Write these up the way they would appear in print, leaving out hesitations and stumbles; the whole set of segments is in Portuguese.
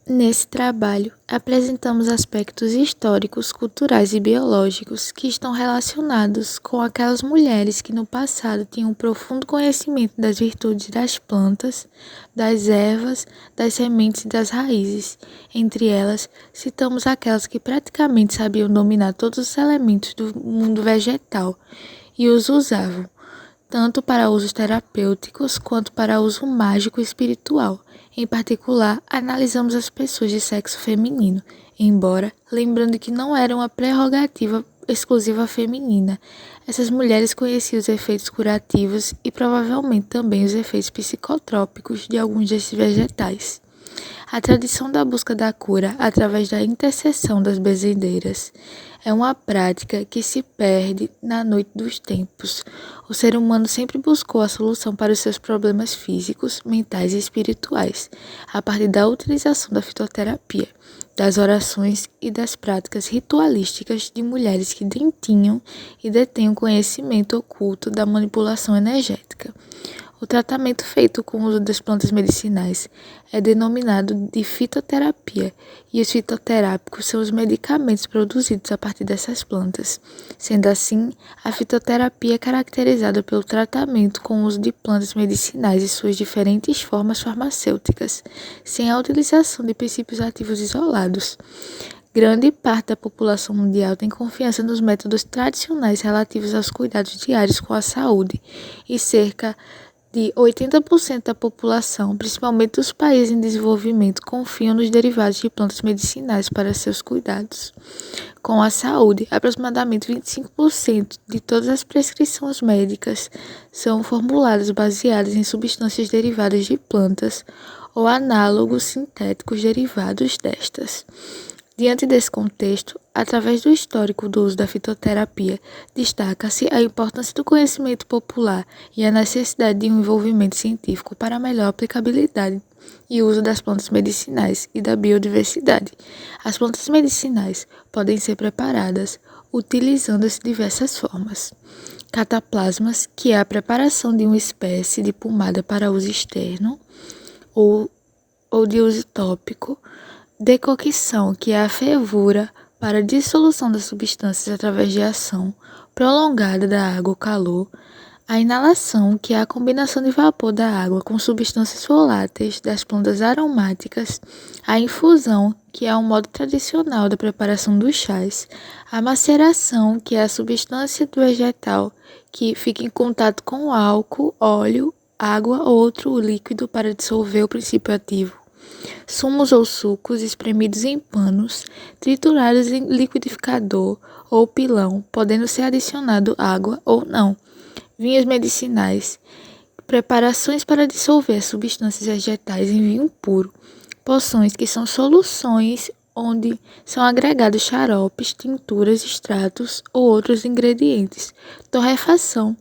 Nesse trabalho, apresentamos aspectos históricos, culturais e biológicos que estão relacionados com aquelas mulheres que no passado tinham um profundo conhecimento das virtudes das plantas, das ervas, das sementes e das raízes. Entre elas, citamos aquelas que praticamente sabiam dominar todos os elementos do mundo vegetal e os usavam tanto para usos terapêuticos quanto para uso mágico e espiritual. Em particular, analisamos as pessoas de sexo feminino, embora lembrando que não era uma prerrogativa exclusiva feminina. Essas mulheres conheciam os efeitos curativos e provavelmente também os efeitos psicotrópicos de alguns desses vegetais. A tradição da busca da cura através da intercessão das benzedeiras é uma prática que se perde na noite dos tempos. O ser humano sempre buscou a solução para os seus problemas físicos, mentais e espirituais, a partir da utilização da fitoterapia, das orações e das práticas ritualísticas de mulheres que detinham e detêm o conhecimento oculto da manipulação energética. O tratamento feito com o uso das plantas medicinais é denominado de fitoterapia, e os fitoterápicos são os medicamentos produzidos a partir dessas plantas. Sendo assim, a fitoterapia é caracterizada pelo tratamento com o uso de plantas medicinais e suas diferentes formas farmacêuticas, sem a utilização de princípios ativos isolados. Grande parte da população mundial tem confiança nos métodos tradicionais relativos aos cuidados diários com a saúde, e cerca de 80% da população, principalmente dos países em desenvolvimento, confiam nos derivados de plantas medicinais para seus cuidados com a saúde. Aproximadamente 25% de todas as prescrições médicas são formuladas baseadas em substâncias derivadas de plantas ou análogos sintéticos derivados destas. Diante desse contexto, através do histórico do uso da fitoterapia, destaca-se a importância do conhecimento popular e a necessidade de um envolvimento científico para a melhor aplicabilidade e uso das plantas medicinais e da biodiversidade. As plantas medicinais podem ser preparadas utilizando-se de diversas formas. Cataplasmas, que é a preparação de uma espécie de pomada para uso externo ou de uso tópico. Decocção, que é a fervura para a dissolução das substâncias através de ação prolongada da água ou calor. A inalação, que é a combinação de vapor da água com substâncias voláteis das plantas aromáticas. A infusão, que é um modo tradicional da preparação dos chás. A maceração, que é a substância do vegetal que fica em contato com álcool, óleo, água ou outro líquido para dissolver o princípio ativo. Sumos ou sucos espremidos em panos, triturados em liquidificador ou pilão, podendo ser adicionado água ou não. Vinhos medicinais, preparações para dissolver substâncias vegetais em vinho puro. Poções, que são soluções onde são agregados xaropes, tinturas, extratos ou outros ingredientes. Torrefação,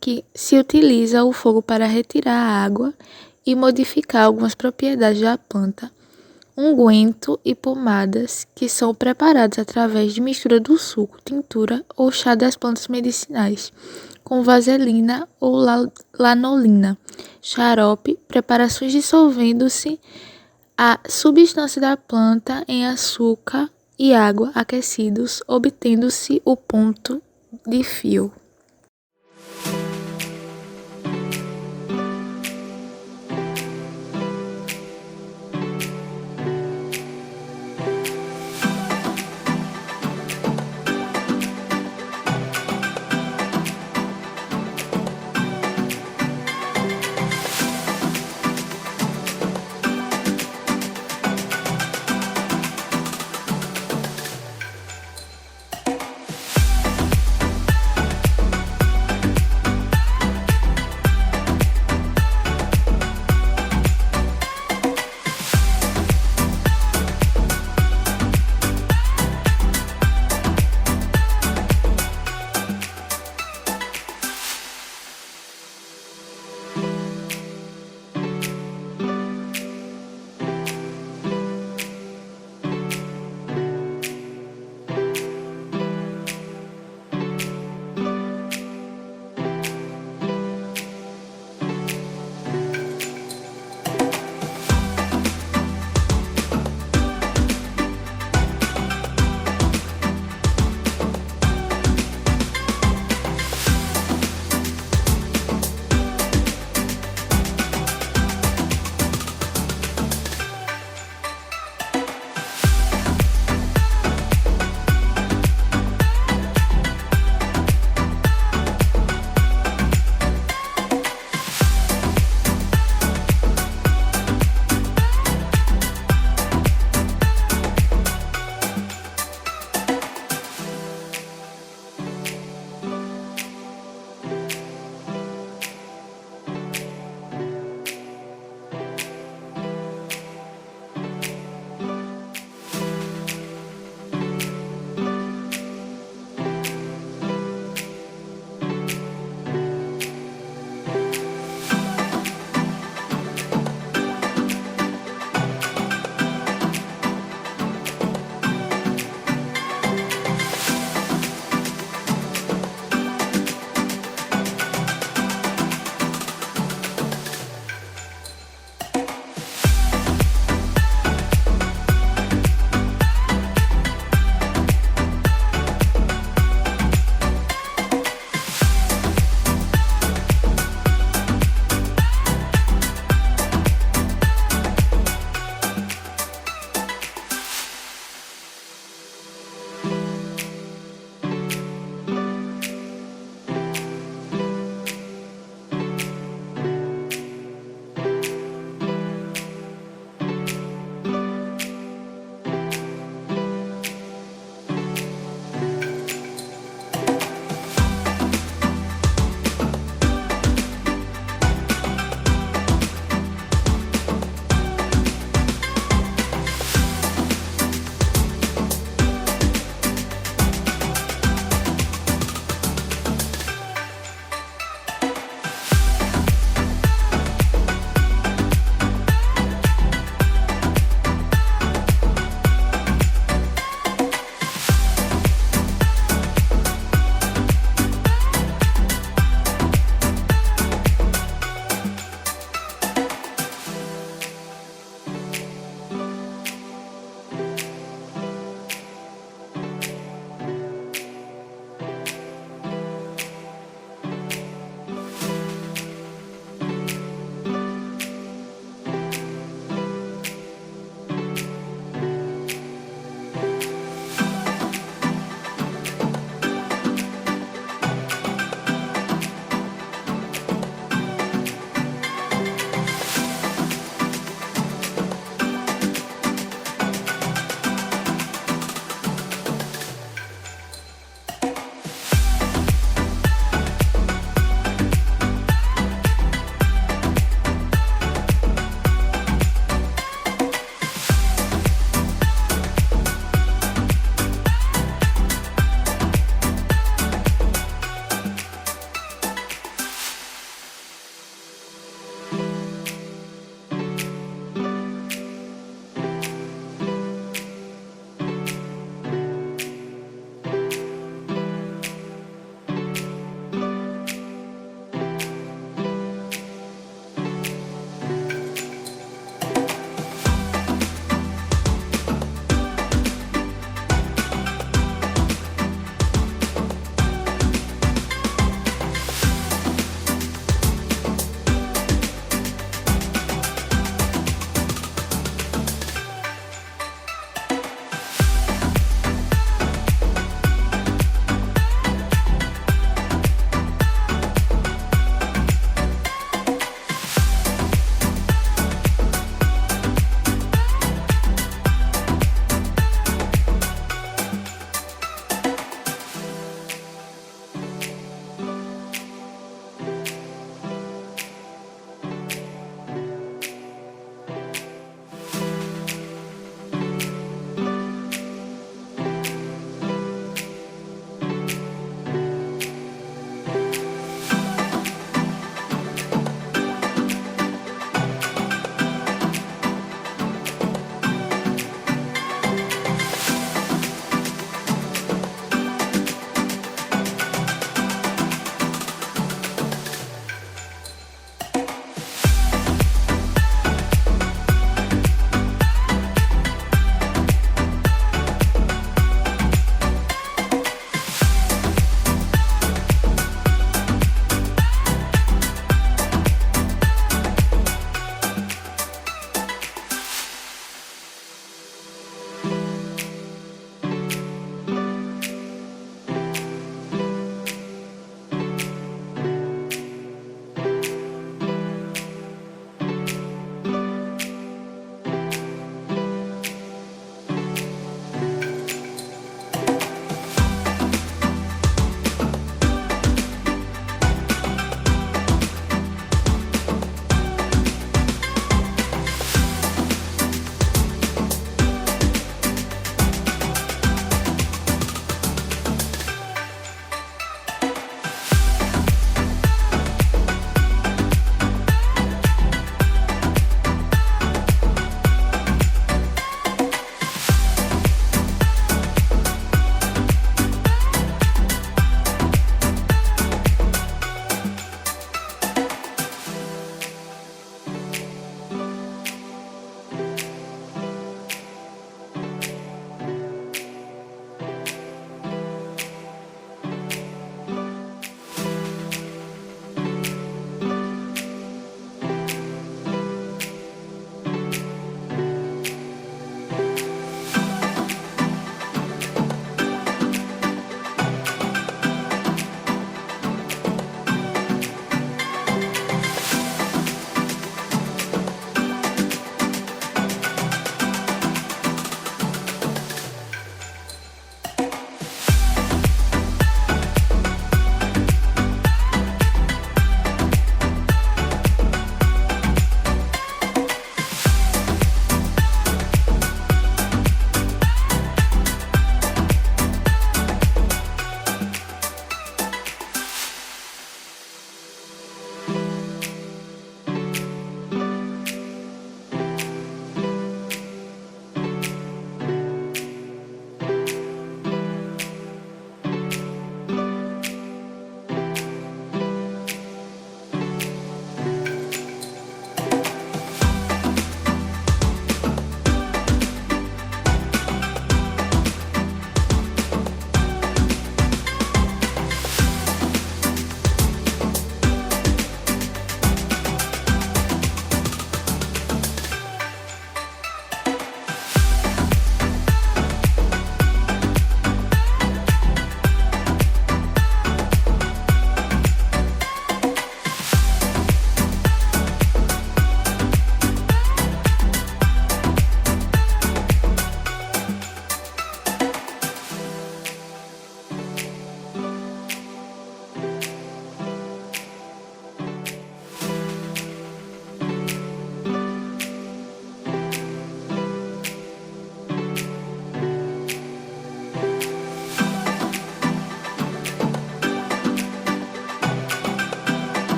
que se utiliza o fogo para retirar a água e modificar algumas propriedades da planta. Unguento e pomadas, que são preparados através de mistura do suco, tintura ou chá das plantas medicinais, com vaselina ou lanolina. Xarope, preparações dissolvendo-se a substância da planta em açúcar e água aquecidos, obtendo-se o ponto de fio.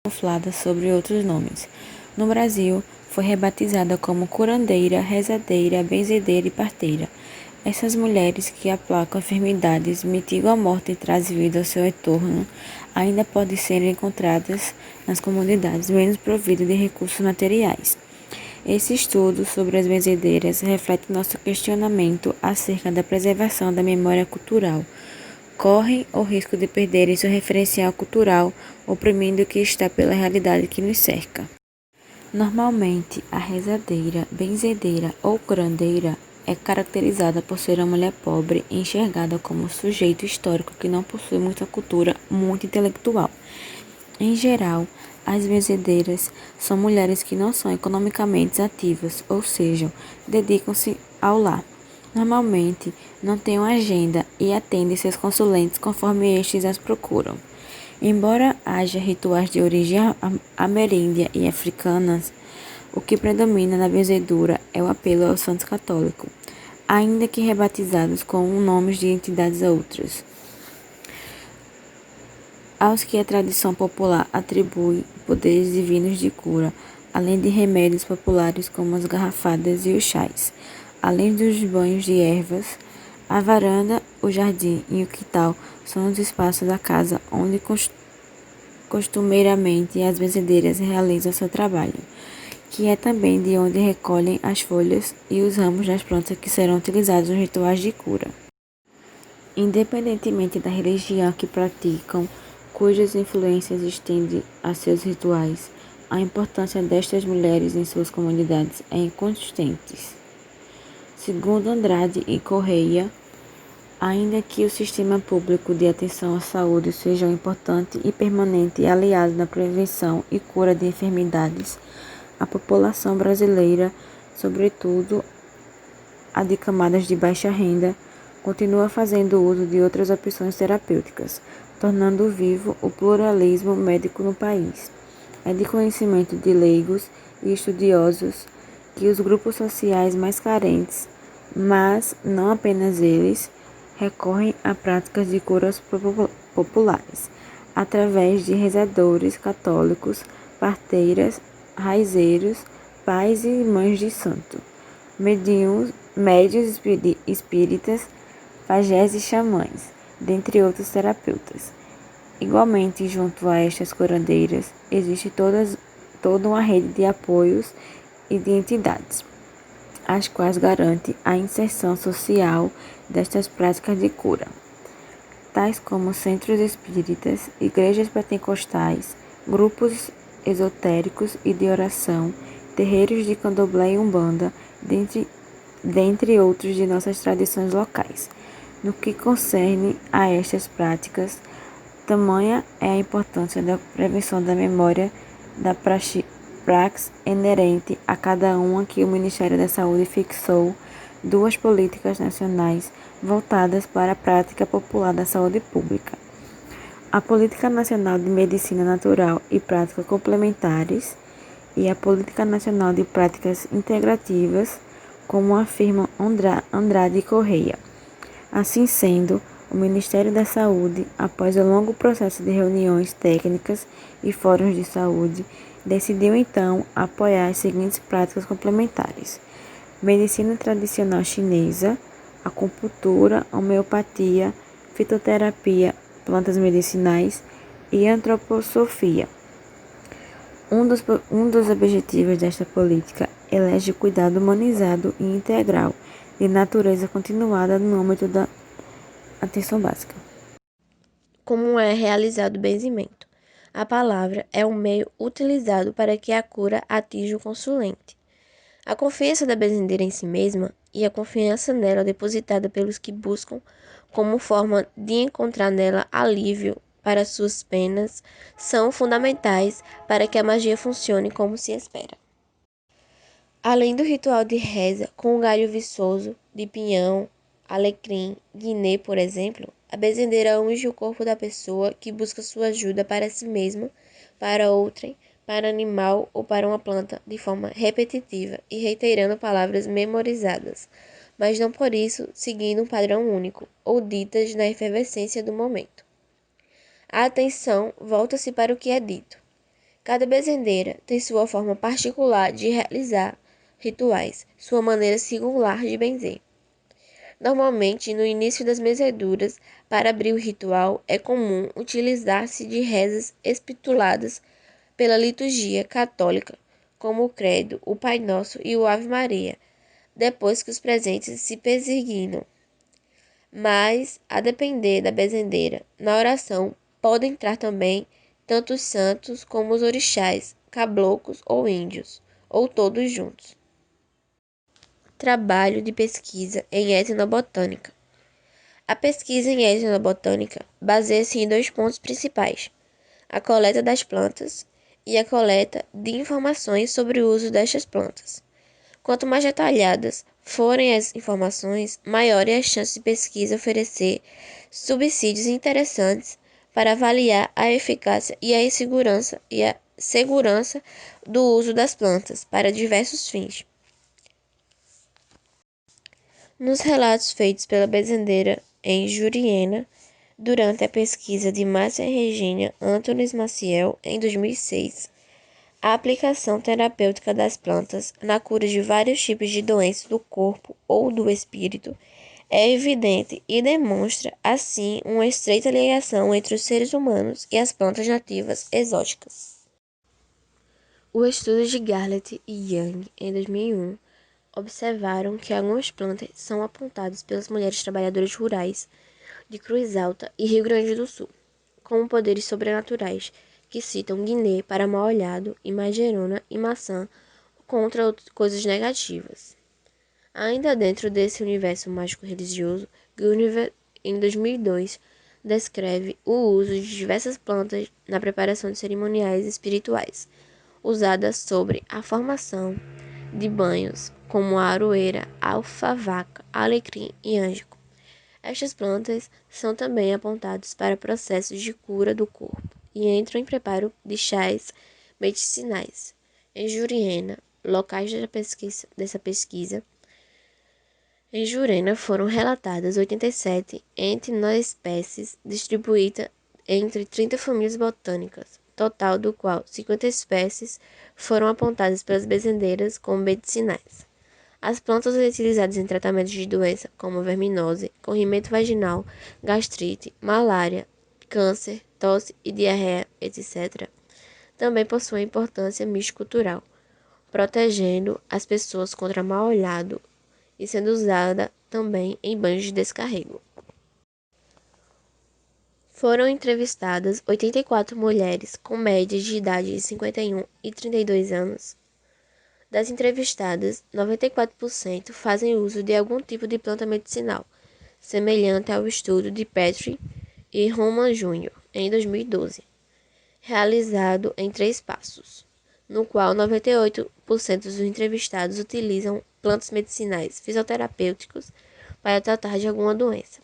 camuflada sobre outros nomes. No Brasil, foi rebatizada como curandeira, rezadeira, benzedeira e parteira. Essas mulheres que aplacam enfermidades, mitigam a morte e trazem vida ao seu entorno, ainda podem ser encontradas nas comunidades menos providas de recursos materiais. Esse estudo sobre as benzedeiras reflete nosso questionamento acerca da preservação da memória cultural. Correm o risco de perderem seu referencial cultural, oprimindo o que está pela realidade que nos cerca. Normalmente, a rezadeira, benzedeira ou curandeira é caracterizada por ser uma mulher pobre e enxergada como um sujeito histórico que não possui muita cultura, muito intelectual. Em geral, as benzedeiras são mulheres que não são economicamente ativas, ou seja, dedicam-se ao lar. Normalmente, não têm uma agenda e atendem seus consulentes conforme estes as procuram. Embora haja rituais de origem ameríndia e africanas, o que predomina na benzedura é o apelo aos santos católicos, ainda que rebatizados com nomes de entidades outras, aos que a tradição popular atribui poderes divinos de cura, além de remédios populares como as garrafadas e os chás. Além dos banhos de ervas, a varanda, o jardim e o quintal são os espaços da casa onde costumeiramente as benzedeiras realizam seu trabalho, que é também de onde recolhem as folhas e os ramos das plantas que serão utilizados nos rituais de cura. Independentemente da religião que praticam, cujas influências estendem a seus rituais, a importância destas mulheres em suas comunidades é inconsistente. Segundo Andrade e Correia, ainda que o sistema público de atenção à saúde seja um importante e permanente aliado na prevenção e cura de enfermidades, a população brasileira, sobretudo a de camadas de baixa renda, continua fazendo uso de outras opções terapêuticas, tornando vivo o pluralismo médico no país. É de conhecimento de leigos e estudiosos que os grupos sociais mais carentes, mas não apenas eles, recorrem a práticas de curas populares, através de rezadores católicos, parteiras, raizeiros, pais e mães de santo, médios espíritas, pajés e xamãs, dentre outros terapeutas. Igualmente, junto a estas curandeiras, existe toda uma rede de apoios e de entidades, as quais garante a inserção social destas práticas de cura, tais como centros espíritas, igrejas pentecostais, grupos esotéricos e de oração, terreiros de candomblé e umbanda, dentre outros de nossas tradições locais. No que concerne a estas práticas, tamanha é a importância da prevenção da memória da praxis inerente a cada uma que o Ministério da Saúde fixou duas políticas nacionais voltadas para a prática popular da saúde pública. A Política Nacional de Medicina Natural e Práticas Complementares e a Política Nacional de Práticas Integrativas, como afirma Andrade Correia. Assim sendo, o Ministério da Saúde, após um longo processo de reuniões técnicas e fóruns de saúde, decidiu então apoiar as seguintes práticas complementares: medicina tradicional chinesa, acupuntura, homeopatia, fitoterapia, plantas medicinais e antroposofia. Um dos objetivos desta política elege o cuidado humanizado e integral de natureza continuada no âmbito da atenção básica. Como é realizado o benzimento? A palavra é um meio utilizado para que a cura atinja o consulente. A confiança da benzedeira em si mesma e a confiança nela depositada pelos que buscam como forma de encontrar nela alívio para suas penas são fundamentais para que a magia funcione como se espera. Além do ritual de reza com o galho viçoso de pinhão, alecrim, guinê, por exemplo, a benzedeira unge o corpo da pessoa que busca sua ajuda para si mesma, para outrem, para animal ou para uma planta de forma repetitiva e reiterando palavras memorizadas, mas não por isso seguindo um padrão único ou ditas na efervescência do momento. A atenção volta-se para o que é dito. Cada benzedeira tem sua forma particular de realizar rituais, sua maneira singular de benzer. Normalmente, no início das benzeduras, para abrir o ritual, é comum utilizar-se de rezas estipuladas pela liturgia católica, como o Credo, o Pai Nosso e o Ave Maria, depois que os presentes se persignam. Mas, a depender da benzedeira, na oração podem entrar também tanto os santos como os orixás, caboclos ou índios, ou todos juntos. Trabalho de pesquisa em etnobotânica. A pesquisa em etnobotânica baseia-se em dois pontos principais: a coleta das plantas e a coleta de informações sobre o uso destas plantas. Quanto mais detalhadas forem as informações, maior é a chance de pesquisa oferecer subsídios interessantes para avaliar a eficácia e a segurança do uso das plantas para diversos fins. Nos relatos feitos pela benzedeira em Juriena, durante a pesquisa de Márcia Regina Antunes Maciel, em 2006, a aplicação terapêutica das plantas na cura de vários tipos de doenças do corpo ou do espírito é evidente e demonstra, assim, uma estreita ligação entre os seres humanos e as plantas nativas exóticas. O estudo de Garlett e Young, em 2001, observaram que algumas plantas são apontadas pelas mulheres trabalhadoras rurais de Cruz Alta e Rio Grande do Sul como poderes sobrenaturais, que citam Guiné para mal-olhado e Magerona e maçã contra outras coisas negativas. Ainda dentro desse universo mágico-religioso, Gunniver, em 2002, descreve o uso de diversas plantas na preparação de cerimoniais espirituais, usadas sobre a formação de banhos, como a aroeira, alfavaca, alecrim e ângico. Estas plantas são também apontadas para processos de cura do corpo e entram em preparo de chás medicinais. Em Jurena, locais dessa pesquisa, em Jurena foram relatadas 87 etnoespécies distribuídas entre 30 famílias botânicas, total do qual 50 espécies foram apontadas pelas benzedeiras como medicinais. As plantas utilizadas em tratamentos de doenças como verminose, corrimento vaginal, gastrite, malária, câncer, tosse e diarreia, etc., também possuem importância místico-cultural, protegendo as pessoas contra mal-olhado e sendo usada também em banhos de descarrego. Foram entrevistadas 84 mulheres com médias de idade de 51 e 32 anos. Das entrevistadas, 94% fazem uso de algum tipo de planta medicinal, semelhante ao estudo de Petrie e Roman Jr., em 2012, realizado em 3 passos, no qual 98% dos entrevistados utilizam plantas medicinais fisioterapêuticos para tratar de alguma doença.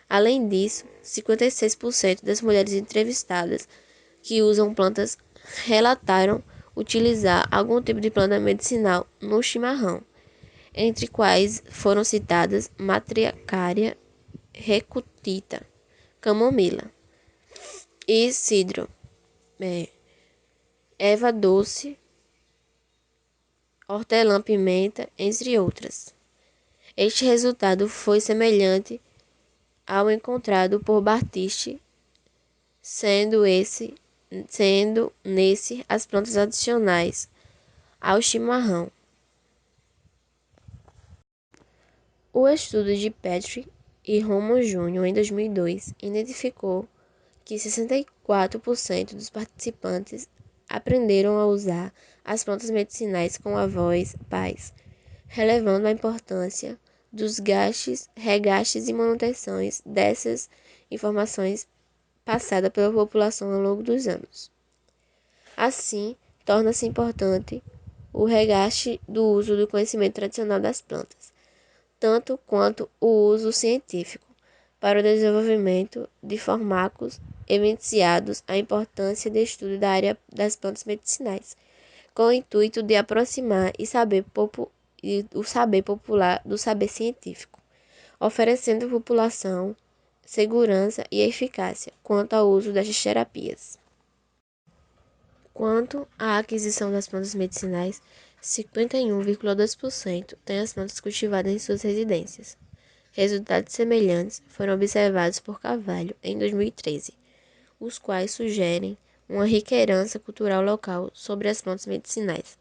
Além disso, 56% das mulheres entrevistadas que usam plantas relataram utilizar algum tipo de planta medicinal no chimarrão, entre quais foram citadas matriacária, recutita, camomila e cidro, erva doce, hortelã-pimenta, entre outras. Este resultado foi semelhante ao encontrado por Batiste, sendo nesse as plantas adicionais ao chimarrão. O estudo de Petrie e Roman Jr. em 2002 identificou que 64% dos participantes aprenderam a usar as plantas medicinais com avós pais, relevando a importância dos gastos, regastes e manutenções dessas informações passada pela população ao longo dos anos. Assim, torna-se importante o regaste do uso do conhecimento tradicional das plantas, tanto quanto o uso científico, para o desenvolvimento de fármacos, evidenciados a importância de estudo da área das plantas medicinais, com o intuito de aproximar o saber popular do saber científico, oferecendo à população segurança e eficácia quanto ao uso destas terapias. Quanto à aquisição das plantas medicinais, 51,2% têm as plantas cultivadas em suas residências. Resultados semelhantes foram observados por Carvalho em 2013, os quais sugerem uma rica herança cultural local sobre as plantas medicinais,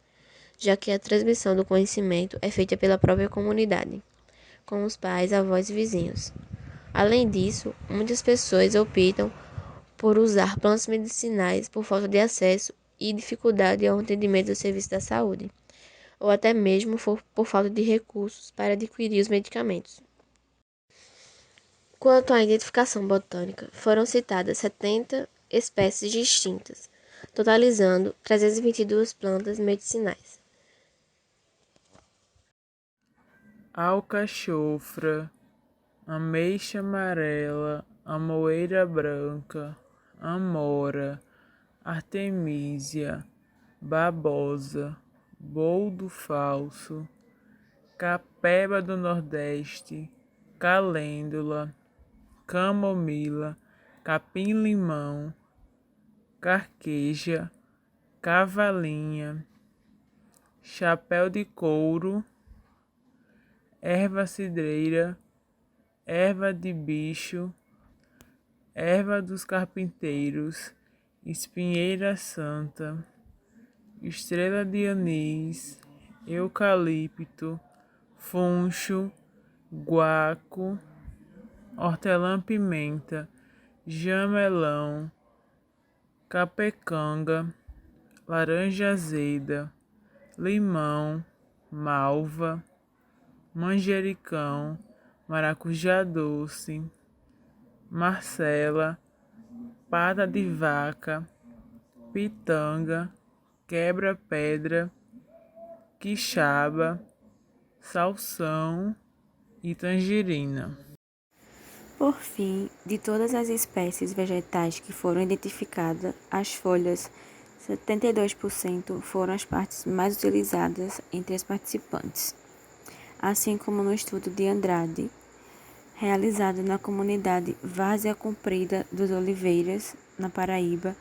já que a transmissão do conhecimento é feita pela própria comunidade, com os pais, avós e vizinhos. Além disso, muitas pessoas optam por usar plantas medicinais por falta de acesso e dificuldade ao atendimento do serviço da saúde, ou até mesmo por falta de recursos para adquirir os medicamentos. Quanto à identificação botânica, foram citadas 70 espécies distintas, totalizando 322 plantas medicinais. Alcachofra, ameixa amarela, amoeira branca, amora, artemísia, babosa, boldo falso, capeba do Nordeste, calêndula, camomila, capim-limão, carqueja, cavalinha, chapéu de couro, erva cidreira, erva de bicho, erva dos carpinteiros, espinheira santa, estrela de anis, eucalipto, funcho, guaco, hortelã-pimenta, jamelão, capecanga, laranja azeda, limão, malva, manjericão, maracujá doce, marcela, pata de vaca, pitanga, quebra-pedra, quixaba, salsão e tangerina. Por fim, de todas as espécies vegetais que foram identificadas, as folhas, 72% foram as partes mais utilizadas entre as participantes, assim como no estudo de Andrade, realizado na comunidade Várzea Comprida dos Oliveiras, na Paraíba,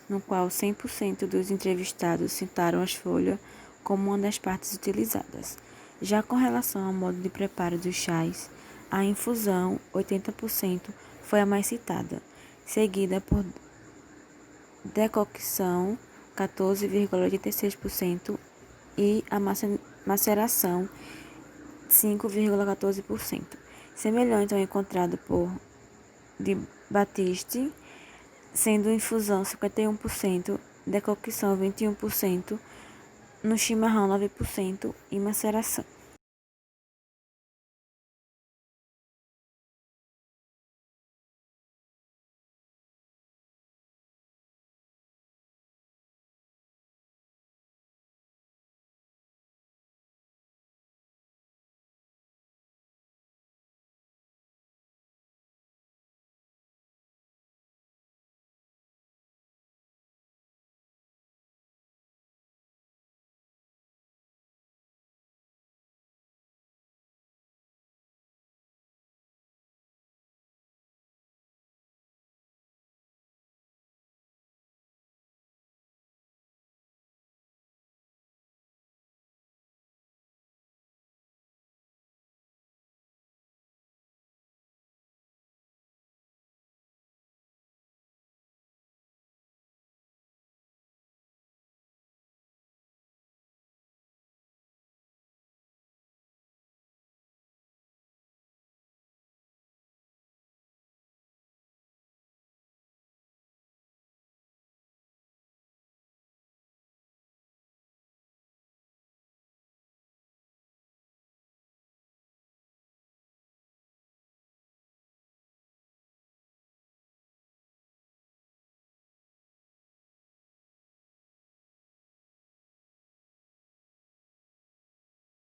no qual 100% dos entrevistados citaram as folhas como uma das partes utilizadas. Já com relação ao modo de preparo dos chás, a infusão, 80%, foi a mais citada, seguida por decocção, 14,86%, e a maceração, 5,14%. Semelhante ao encontrado por de Batiste, sendo infusão 51%, decocção 21%, no chimarrão 9% e maceração.